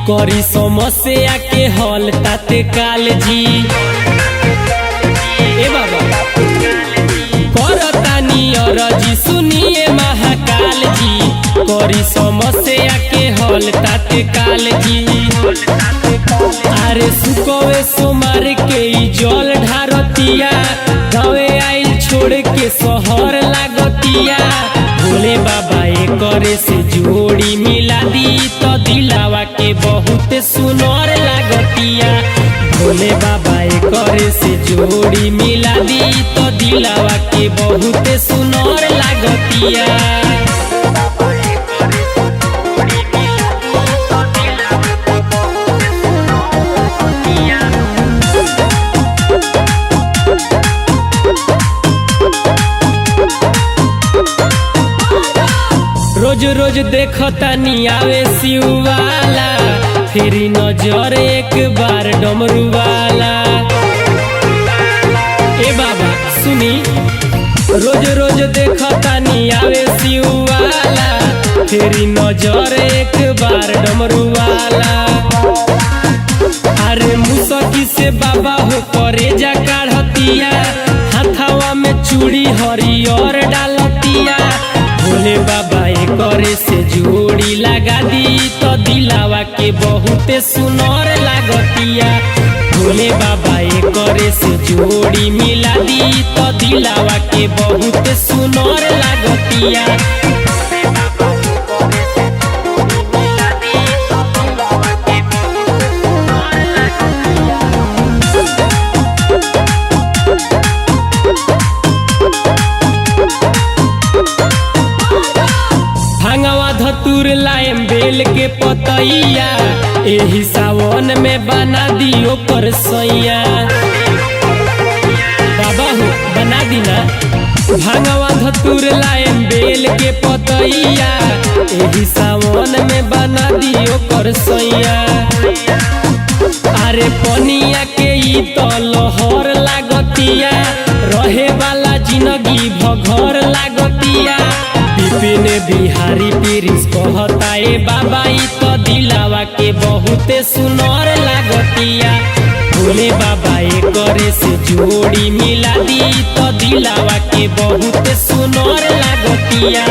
करी समस्या के हल तत्काल जी। ए बाबा करतानी अरजी सुनिए महाकाल जी, करी समस्या के हल तत्काल जी। अरे सुकवे सोमार के जल ढारतिया, गाँवे आइल छोड़ के शहर लागतिया। भोले बाबा करे से जोड़ी मिला दी तो दिलावा के बहुत सुनर लागतिया। भोले बाबा करे से जोड़ी मिला दी तो दिलावा के बहुत सुनर लागतिया। रोज रोज देखतानी आवे शिववाला, फेरी नजर एक बार डमरू वाला। ए बाबा सुनी, रोज रोज देखतानी आवे शिववाला, फेरी नजर एक बार डमरू वाला। अरे मुसकी से बाबा हो करे जा काढ़तिया, हाथावा में चूड़ी हरियर डालतिया। भोले बाबा करे से जोड़ी लगा दी तो दिलावा के बहुत सुनर लागतिया। भोले बाबा करे से जोड़ी मिला दी तो दिलावा के बहुत सुनर लागतिया। भांगवा धतूर लाएम बेल के पतैया, एही सावन में बना दियो पर सैया। बाबा हो बना दीना। भांगवा धतूर लाएम बेल के पतैया, एही सावन में बना दियो पर सैया। अरे पनिया के ई तो लहर लागतिया, रहे वाला जिंदगी भघर लागतिया। विपिन बिहारी पिरिस कहता ए बाबा ई तो दिलावा के बहुत सुनर लागतिया। भोले बाबा करे से जोड़ी मिला दी तो दिलावा के बहुत सुनर लागतिया।